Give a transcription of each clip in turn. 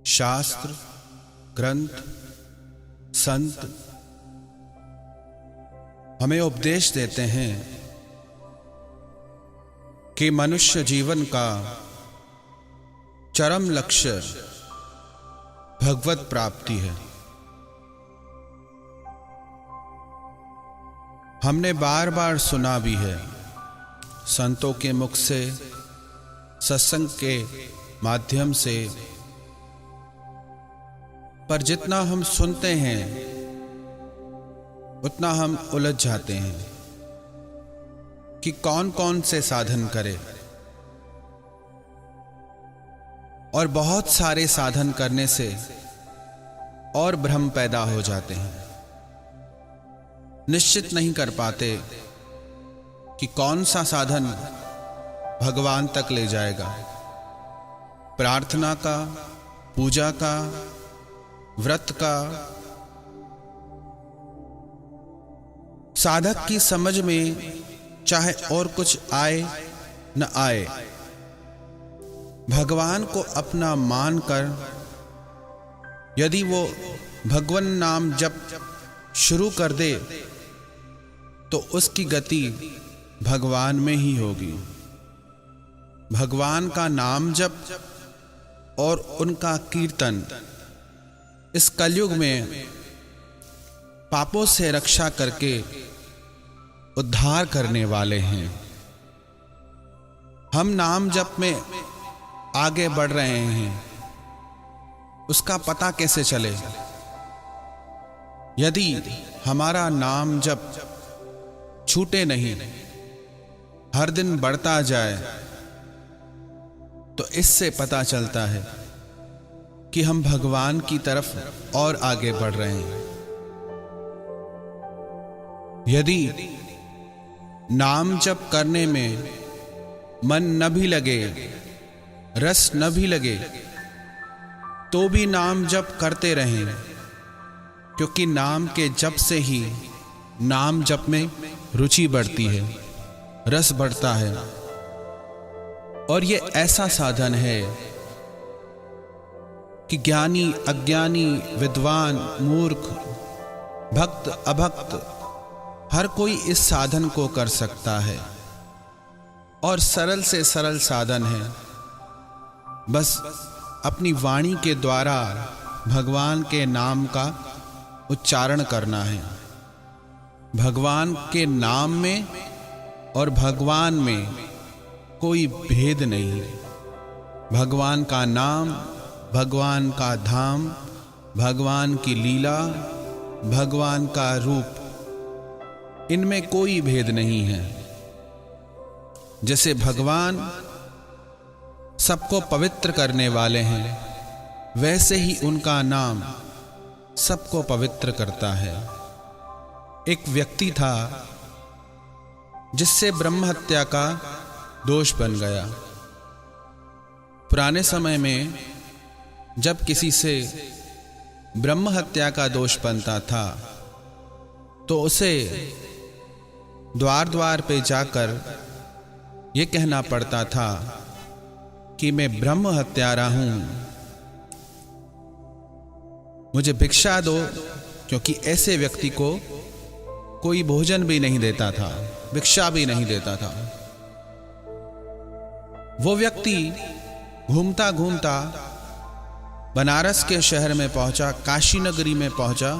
शास्त्र, ग्रंथ, संत हमें उपदेश देते हैं कि मनुष्य जीवन का चरम लक्ष्य भगवत प्राप्ति है। हमने बार बार सुना भी है, संतों के मुख से, सत्संग के माध्यम से, पर जितना हम सुनते हैं उतना हम उलझ जाते हैं कि कौन कौन से साधन करें, और बहुत सारे साधन करने से और भ्रम पैदा हो जाते हैं। निश्चित नहीं कर पाते कि कौन सा साधन भगवान तक ले जाएगा। प्रार्थना का, पूजा का, व्रत का। साधक की समझ में चाहे और कुछ आए न आए, भगवान को अपना मानकर यदि वो भगवान नाम जप शुरू कर दे तो उसकी गति भगवान में ही होगी। भगवान का नाम जप और उनका कीर्तन इस कलयुग में पापों से रक्षा करके उद्धार करने वाले हैं। हम नाम जप में आगे बढ़ रहे हैं, उसका पता कैसे चले? यदि हमारा नाम जप छूटे नहीं, हर दिन बढ़ता जाए, तो इससे पता चलता है कि हम भगवान की तरफ और आगे बढ़ रहे हैं। यदि नाम जप करने में मन न भी लगे, रस न भी लगे, तो भी नाम जप करते रहें, क्योंकि नाम के जप से ही नाम जप में रुचि बढ़ती है, रस बढ़ता है। और ये ऐसा साधन है कि ज्ञानी, अज्ञानी, विद्वान, मूर्ख, भक्त, अभक्त हर कोई इस साधन को कर सकता है। और सरल से सरल साधन है, बस अपनी वाणी के द्वारा भगवान के नाम का उच्चारण करना है। भगवान के नाम में और भगवान में कोई भेद नहीं। भगवान का नाम, भगवान का धाम, भगवान की लीला, भगवान का रूप, इनमें कोई भेद नहीं है। जैसे भगवान सबको पवित्र करने वाले हैं, वैसे ही उनका नाम सबको पवित्र करता है। एक व्यक्ति था जिससे ब्रह्म हत्या का दोष बन गया। पुराने समय में जब किसी से ब्रह्म हत्या का दोष बनता था तो उसे द्वार द्वार पे जाकर यह कहना पड़ता था कि मैं ब्रह्म हत्यारा हूं, मुझे भिक्षा दो, क्योंकि ऐसे व्यक्ति को कोई भोजन भी नहीं देता था, भिक्षा भी नहीं देता था। वो व्यक्ति घूमता घूमता बनारस के शहर में पहुंचा, काशी नगरी में पहुंचा,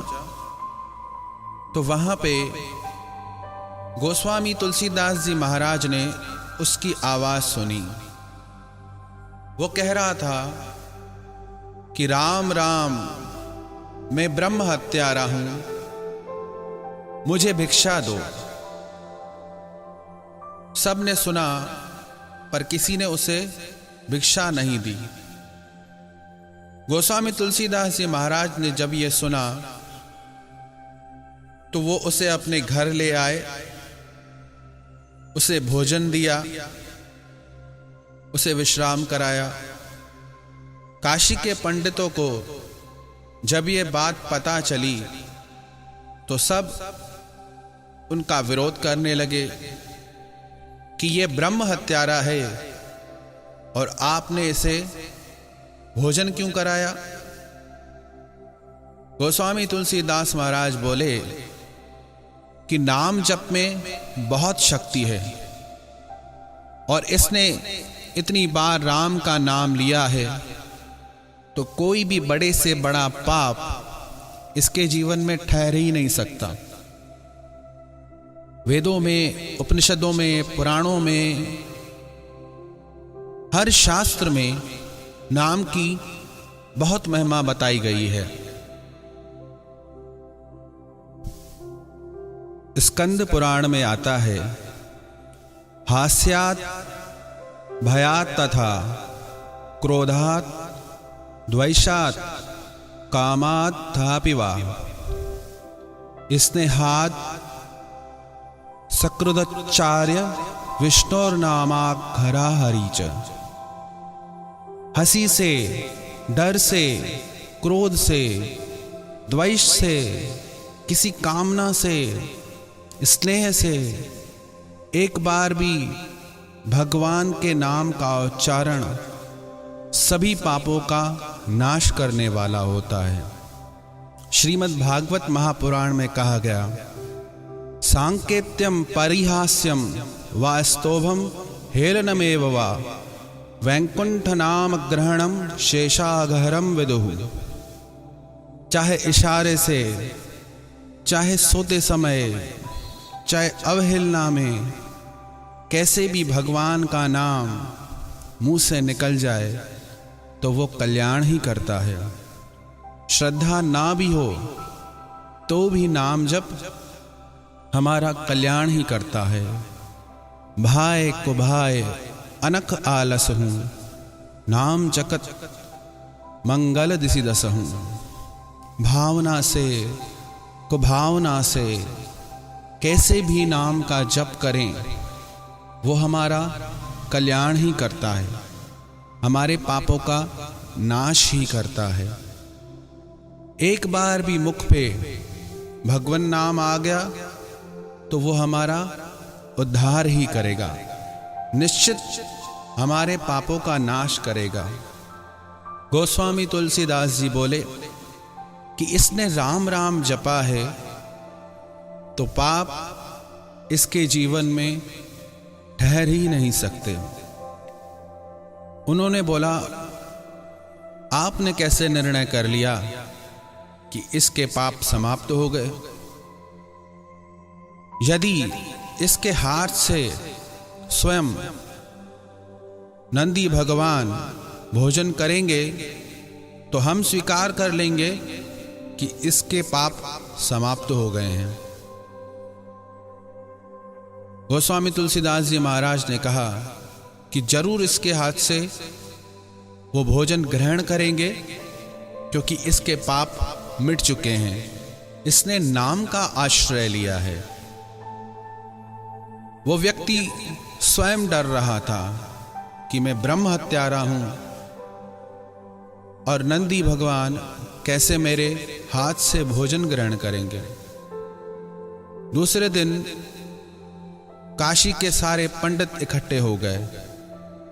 तो वहां पे गोस्वामी तुलसीदास जी महाराज ने उसकी आवाज सुनी। वो कह रहा था कि राम राम, मैं ब्रह्म हत्यारा हूं, मुझे भिक्षा दो। सब ने सुना, पर किसी ने उसे भिक्षा नहीं दी। गोस्वामी तुलसीदास जी महाराज ने जब यह सुना तो वो उसे अपने घर ले आए, उसे भोजन दिया, उसे विश्राम कराया। काशी के पंडितों को जब ये बात पता चली तो सब उनका विरोध करने लगे कि ये ब्रह्म हत्यारा है और आपने इसे भोजन क्यों कराया? गोस्वामी तुलसीदास महाराज बोले कि नाम जप में बहुत शक्ति है और इसने इतनी बार राम का नाम लिया है तो कोई भी बड़े से बड़ा पाप इसके जीवन में ठहर ही नहीं सकता। वेदों में, उपनिषदों में, पुराणों में, हर शास्त्र में नाम की बहुत महिमा बताई गई है। स्कंद पुराण में आता है, हास्यात् भयात् तथा क्रोधात् द्वेषात् कामात् थापि वा स्नेहात् सकृदचार्य विष्णोर्नामाघरा हरि च। हंसी से, डर से, क्रोध से, द्वेष से, किसी कामना से, स्नेह से एक बार भी भगवान के नाम का उच्चारण सभी पापों का नाश करने वाला होता है। श्रीमद् भागवत महापुराण में कहा गया, सांकेत्यम परिहास्यम वा स्तोभम हेलनमेव वा वैकुंठ नाम ग्रहणम शेषागहरम विदुः। चाहे इशारे से, चाहे सोते समय, चाहे अवहेलना में, कैसे भी भगवान का नाम मुंह से निकल जाए तो वो कल्याण ही करता है। श्रद्धा ना भी हो तो भी नाम जप हमारा कल्याण ही करता है। भाय को भाय अनख आलस हूँ, नाम जगत मंगल दिसि दस हूँ। भावना से, कुभावना से कैसे भी नाम का जप करें वो हमारा कल्याण ही करता है, हमारे पापों का नाश ही करता है। एक बार भी मुख पे भगवान नाम आ गया तो वो हमारा उद्धार ही करेगा, निश्चित हमारे पापों का नाश करेगा। गोस्वामी तुलसीदास जी बोले कि इसने राम राम जपा है तो पाप इसके जीवन में ठहर ही नहीं सकते। उन्होंने बोला, आपने कैसे निर्णय कर लिया कि इसके पाप समाप्त हो गए? यदि इसके हाथ से स्वयं नंदी भगवान भोजन करेंगे तो हम स्वीकार कर लेंगे कि इसके पाप समाप्त हो गए हैं। गोस्वामी तुलसीदास जी महाराज ने कहा कि जरूर इसके हाथ से वो भोजन ग्रहण करेंगे क्योंकि इसके पाप मिट चुके हैं, इसने नाम का आश्रय लिया है। वो व्यक्ति स्वयं डर रहा था कि मैं ब्रह्म हत्यारा हूं और नंदी भगवान कैसे मेरे हाथ से भोजन ग्रहण करेंगे। दूसरे दिन काशी के सारे पंडित इकट्ठे हो गए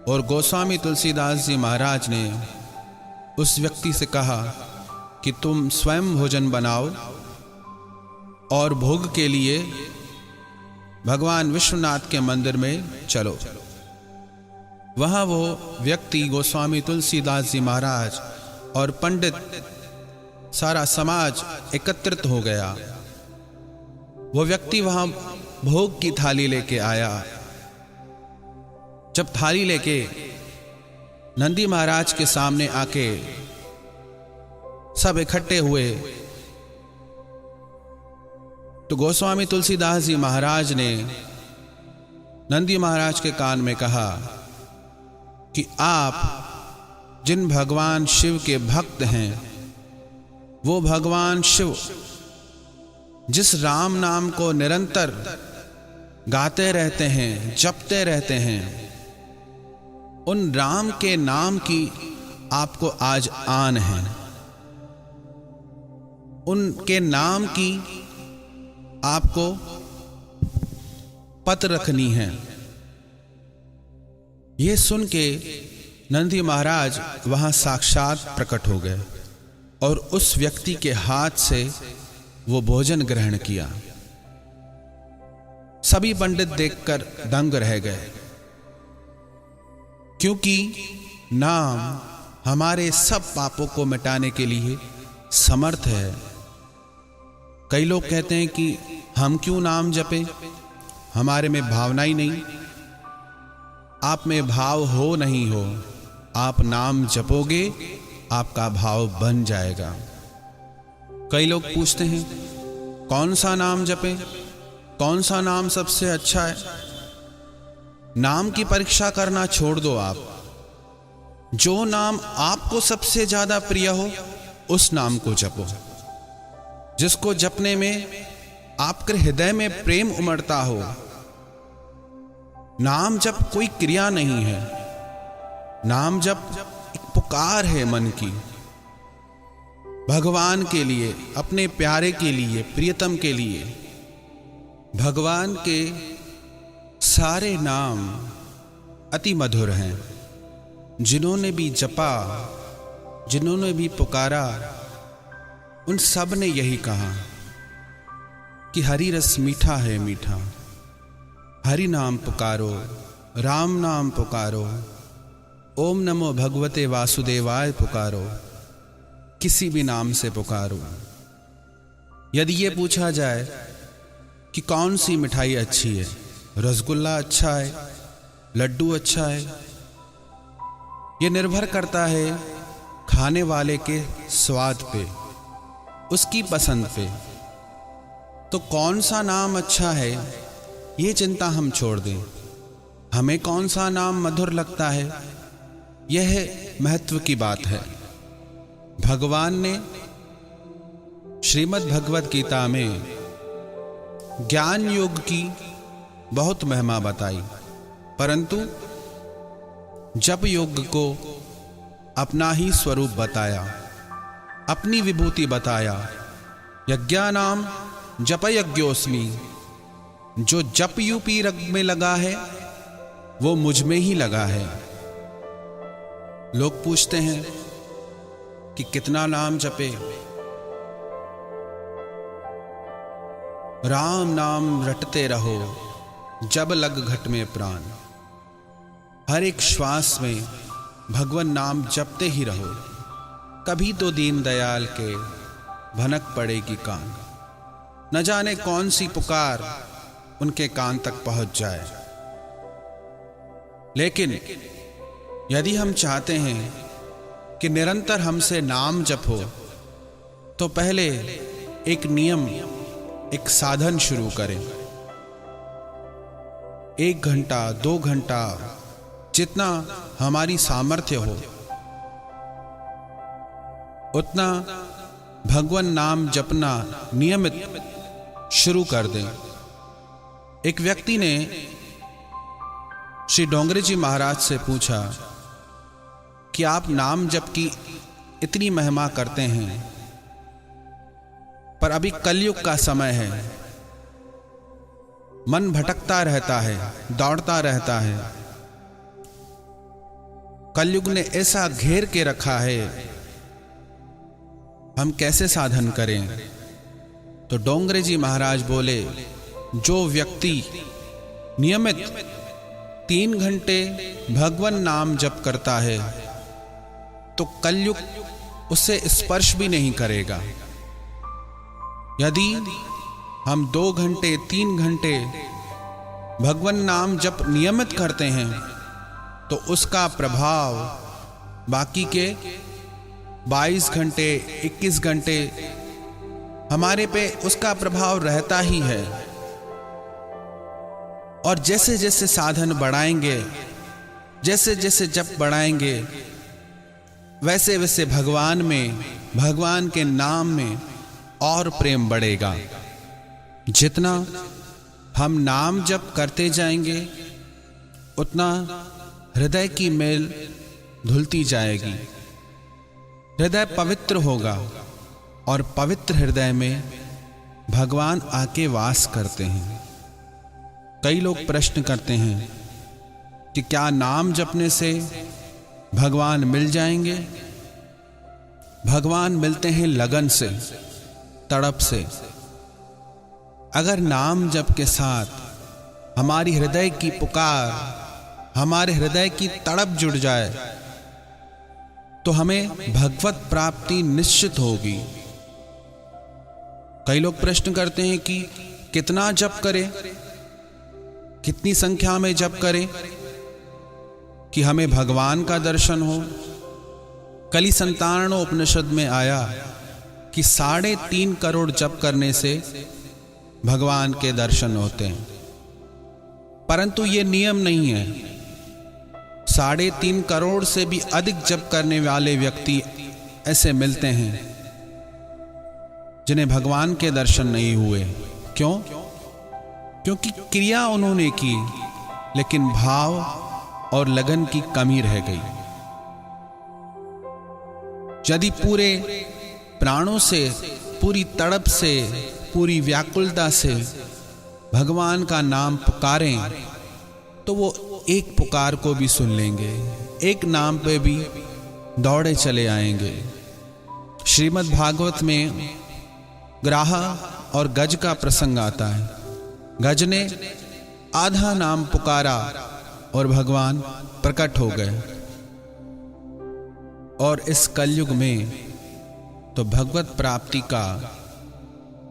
और गोस्वामी तुलसीदास जी महाराज ने उस व्यक्ति से कहा कि तुम स्वयं भोजन बनाओ और भोग के लिए भगवान विश्वनाथ के मंदिर में चलो। वहां वो व्यक्ति गोस्वामी तुलसीदास जी महाराज और पंडित, सारा समाज एकत्रित हो गया। वो व्यक्ति वहां भोग की थाली लेके आया। जब थाली लेके नंदी महाराज के सामने आके सब इकट्ठे हुए तो गोस्वामी तुलसीदास जी महाराज ने नंदी महाराज के कान में कहा कि आप जिन भगवान शिव के भक्त हैं, वो भगवान शिव जिस राम नाम को निरंतर गाते रहते हैं, जपते रहते हैं, उन राम के नाम की आपको आज आन है। उनके नाम की आपको पत रखनी है। यह सुन के नंदी महाराज वहां साक्षात प्रकट हो गए और उस व्यक्ति के हाथ से वो भोजन ग्रहण किया। सभी पंडित देखकर दंग रह गए, क्योंकि नाम हमारे सब पापों को मिटाने के लिए समर्थ है। कई लोग कहते हैं कि हम क्यों नाम जपें, हमारे में भावना ही नहीं। आप में भाव हो नहीं हो, आप नाम जपोगे आपका भाव बन जाएगा। कई लोग पूछते हैं कौन सा नाम जपें, कौन सा नाम सबसे अच्छा है। नाम की परीक्षा करना छोड़ दो आप। जो नाम आपको सबसे ज्यादा प्रिय हो उस नाम को जपो, जिसको जपने में आपके हृदय में प्रेम उमड़ता हो। नाम जप कोई क्रिया नहीं है, नाम जप एक पुकार है मन की, भगवान के लिए, अपने प्यारे के लिए, प्रियतम के लिए। भगवान के सारे नाम अति मधुर हैं। जिन्होंने भी जपा, जिन्होंने भी पुकारा, उन सब ने यही कहा कि हरि रस मीठा है मीठा। हरि नाम पुकारो, राम नाम पुकारो, ओम नमो भगवते वासुदेवाय पुकारो, किसी भी नाम से पुकारो। यदि ये पूछा जाए कि कौन सी मिठाई अच्छी है, रसगुल्ला अच्छा है, लड्डू अच्छा है, ये निर्भर करता है खाने वाले के स्वाद पे, उसकी पसंद पे। तो कौन सा नाम अच्छा है ये चिंता हम छोड़ दें। हमें कौन सा नाम मधुर लगता है, यह महत्व की बात है। भगवान ने श्रीमद् भगवत गीता में ज्ञान योग की बहुत महिमा बताई, परंतु जप योग को अपना ही स्वरूप बताया, अपनी विभूति बताया। यज्ञानाम जप यज्ञोस्मि, जो जप यूपी रग में लगा है वो मुझ में ही लगा है। लोग पूछते हैं कि कितना नाम जपे। राम नाम रटते रहो जब लग घट में प्राण। हर एक श्वास में भगवान नाम जपते ही रहो, कभी तो दीन दयाल के भनक पड़ेगी कान। न जाने कौन सी पुकार उनके कान तक पहुंच जाए। लेकिन यदि हम चाहते हैं कि निरंतर हमसे नाम जप हो, तो पहले एक नियम, एक साधन शुरू करें। 1 घंटा 2 घंटा जितना हमारी सामर्थ्य हो उतना भगवान नाम जपना नियमित शुरू कर दें। एक व्यक्ति ने श्री डोंगरे जी महाराज से पूछा कि आप नाम जप की इतनी महिमा करते हैं, पर अभी कलयुग का समय है, मन भटकता रहता है, दौड़ता रहता है। कलयुग ने ऐसा घेर के रखा है, हम कैसे साधन करें? तो डोंगरे जी महाराज बोले, जो व्यक्ति नियमित 3 घंटे भगवान नाम जप करता है तो कलयुग उसे स्पर्श भी नहीं करेगा। यदि हम 2 घंटे 3 घंटे भगवान नाम जप नियमित करते हैं तो उसका प्रभाव बाकी के 22 घंटे 21 घंटे हमारे पे उसका प्रभाव रहता ही है। और जैसे जैसे साधन बढ़ाएंगे, जैसे जैसे जप बढ़ाएंगे, वैसे वैसे भगवान में, भगवान के नाम में और प्रेम बढ़ेगा। जितना हम नाम जप करते जाएंगे उतना हृदय की मेल धुलती जाएगी, हृदय पवित्र होगा और पवित्र हृदय में भगवान आके वास करते हैं। कई लोग प्रश्न करते हैं कि क्या नाम जपने से भगवान मिल जाएंगे। भगवान मिलते हैं लगन से, तड़प से। अगर नाम जप के साथ हमारी हृदय की पुकार, हमारे हृदय की तड़प जुड़ जाए तो हमें भगवत प्राप्ति निश्चित होगी। कई लोग प्रश्न करते हैं कि कितना जप करें, कितनी संख्या में जप करें कि हमें भगवान का दर्शन हो। कली संतान उपनिषद में आया कि 3.5 करोड़ जप करने से भगवान के दर्शन होते हैं, परंतु ये नियम नहीं है। 3.5 करोड़ से भी अधिक जप करने वाले व्यक्ति ऐसे मिलते हैं जिन्हें भगवान के दर्शन नहीं हुए। क्यों? क्योंकि क्रिया उन्होंने की, लेकिन भाव और लगन की कमी रह गई। यदि पूरे प्राणों से, पूरी तड़प से, पूरी व्याकुलता से भगवान का नाम पुकारें तो वो एक पुकार को भी सुन लेंगे, एक नाम पे भी दौड़े चले आएंगे। श्रीमद् भागवत में ग्राह और गज का प्रसंग आता है। गज ने आधा नाम पुकारा और भगवान प्रकट हो गए। और इस कलयुग में तो भगवत प्राप्ति का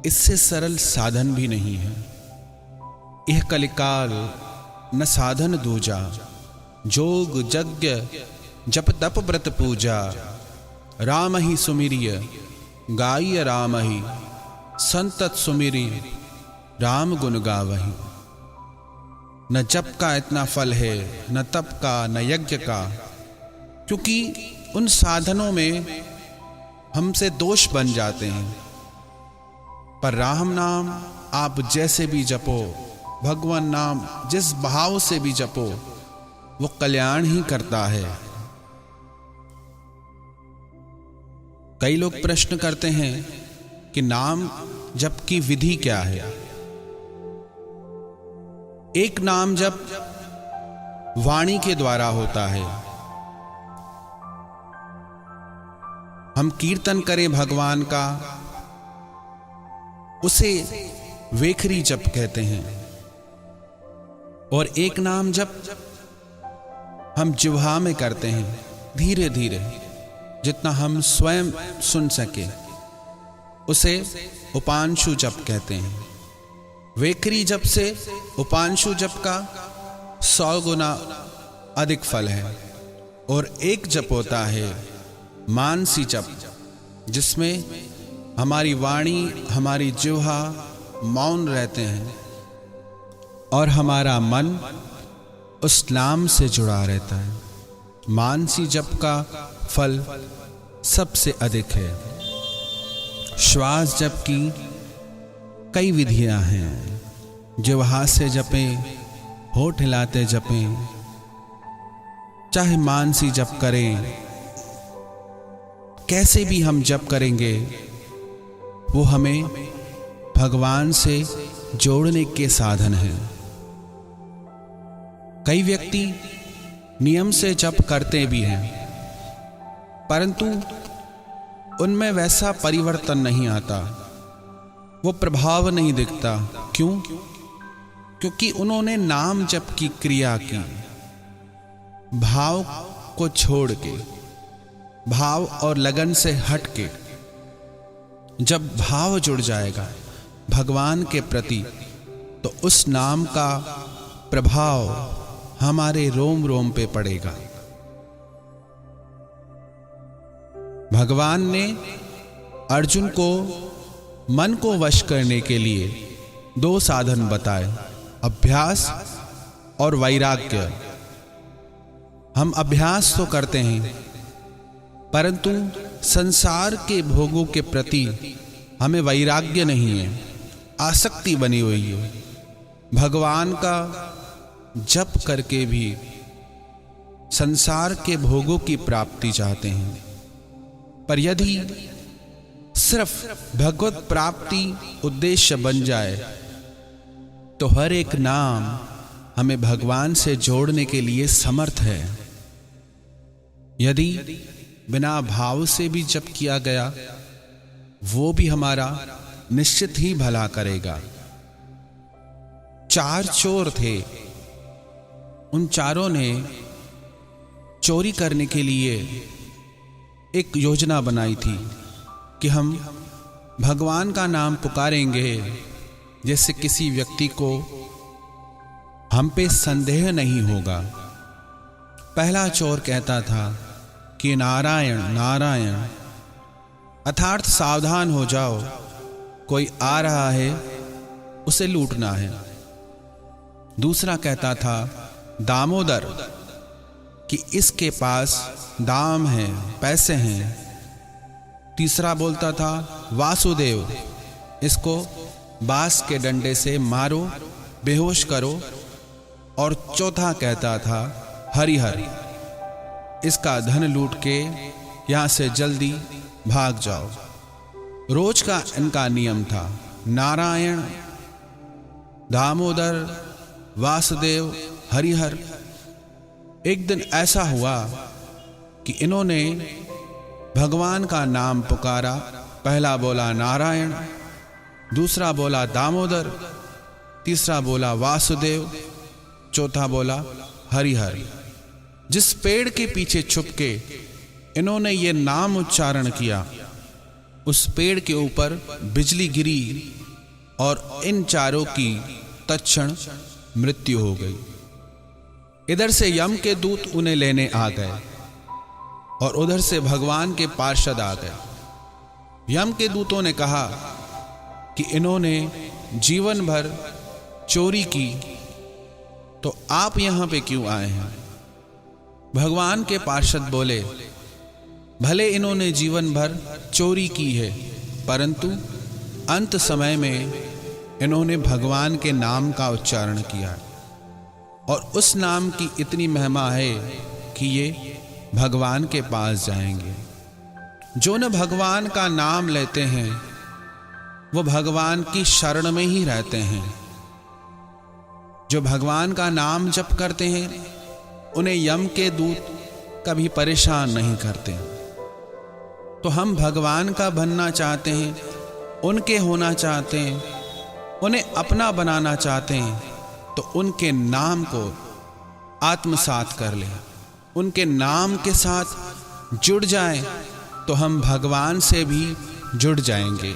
इससे सरल साधन भी नहीं है। यह कलिकाल न साधन दूजा, जोग यज्ञ जप तप व्रत पूजा। राम ही सुमिरिय गाय राम ही, संतत सुमिरी राम गुण गावही। न जप का इतना फल है, न तप का, न यज्ञ का, क्योंकि उन साधनों में हमसे दोष बन जाते हैं। पर राम नाम आप जैसे भी जपो, भगवान नाम जिस भाव से भी जपो, वो कल्याण ही करता है। कई लोग प्रश्न करते हैं कि नाम जप की विधि क्या है। एक नाम जप वाणी के द्वारा होता है। हम कीर्तन करें भगवान का, उसे वेखरी जप कहते हैं। और एक नाम जप हम जिह्वा में करते हैं, धीरे धीरे, जितना हम स्वयं सुन सके, उसे उपांशु जप कहते हैं। वेखरी जप से उपांशु जप का 100 गुना अधिक फल है। और एक जप होता है मानसी जप, जिसमें हमारी वाणी, हमारी जिह्वा मौन रहते हैं और हमारा मन उस नाम से जुड़ा रहता है। मानसी जप का फल सबसे अधिक है। श्वास जप की कई विधियां हैं। जिह्वा से जपें, होठ हिलाते जपें, चाहे मानसी जप करें, कैसे भी हम जप करेंगे वो हमें भगवान से जोड़ने के साधन हैं। कई व्यक्ति नियम से जप करते भी हैं, परंतु उनमें वैसा परिवर्तन नहीं आता, वो प्रभाव नहीं दिखता। क्यों? क्योंकि उन्होंने नाम जप की क्रिया की, भाव को छोड़ के, भाव और लगन से हट के। जब भाव जुड़ जाएगा भगवान के प्रति, तो उस नाम का प्रभाव हमारे रोम रोम पे पड़ेगा। भगवान ने अर्जुन को मन को वश करने के लिए 2 साधन बताए, अभ्यास और वैराग्य। हम अभ्यास तो करते हैं, परंतु संसार के भोगों के प्रति हमें वैराग्य नहीं है, आसक्ति बनी हुई है। भगवान का जप करके भी संसार के भोगों की प्राप्ति चाहते हैं। पर यदि सिर्फ भगवत प्राप्ति उद्देश्य बन जाए तो हर एक नाम हमें भगवान से जोड़ने के लिए समर्थ है। यदि बिना भाव से भी जप किया गया वो भी हमारा निश्चित ही भला करेगा। 4 चोर थे। उन चारों ने चोरी करने के लिए एक योजना बनाई थी कि हम भगवान का नाम पुकारेंगे जिससे किसी व्यक्ति को हम पे संदेह नहीं होगा। पहला चोर कहता था कि नारायण नारायण, अर्थात सावधान हो जाओ, कोई आ रहा है, उसे लूटना है। दूसरा कहता था दामोदर, कि इसके पास दाम है, पैसे हैं। तीसरा बोलता था वासुदेव, इसको बांस के डंडे से मारो, बेहोश करो। और चौथा कहता था हरिहर, इसका धन लूट के यहां से जल्दी भाग जाओ। रोज का इनका नियम था, नारायण, दामोदर, वासुदेव, हरिहर। एक दिन ऐसा हुआ कि इन्होंने भगवान का नाम पुकारा। पहला बोला नारायण, दूसरा बोला दामोदर, तीसरा बोला वासुदेव, चौथा बोला हरिहर। जिस पेड़ के पीछे छुपके इन्होंने ये नाम उच्चारण किया, उस पेड़ के ऊपर बिजली गिरी और इन चारों की तत्क्षण मृत्यु हो गई। इधर से यम के दूत उन्हें लेने आ गए और उधर से भगवान के पार्षद आ गए। यम के दूतों ने कहा कि इन्होंने जीवन भर चोरी की, तो आप यहां पे क्यों आए हैं? भगवान के पार्षद बोले, भले इन्होंने जीवन भर चोरी की है, परंतु अंत समय में इन्होंने भगवान के नाम का उच्चारण किया और उस नाम की इतनी महिमा है कि ये भगवान के पास जाएंगे। जो न भगवान का नाम लेते हैं वो भगवान की शरण में ही रहते हैं। जो भगवान का नाम जप करते हैं उन्हें यम के दूत कभी परेशान नहीं करते। तो हम भगवान का बनना चाहते हैं, उनके होना चाहते हैं, उन्हें अपना बनाना चाहते हैं, तो उनके नाम को आत्मसात कर लें, उनके नाम के साथ जुड़ जाएं, तो हम भगवान से भी जुड़ जाएंगे।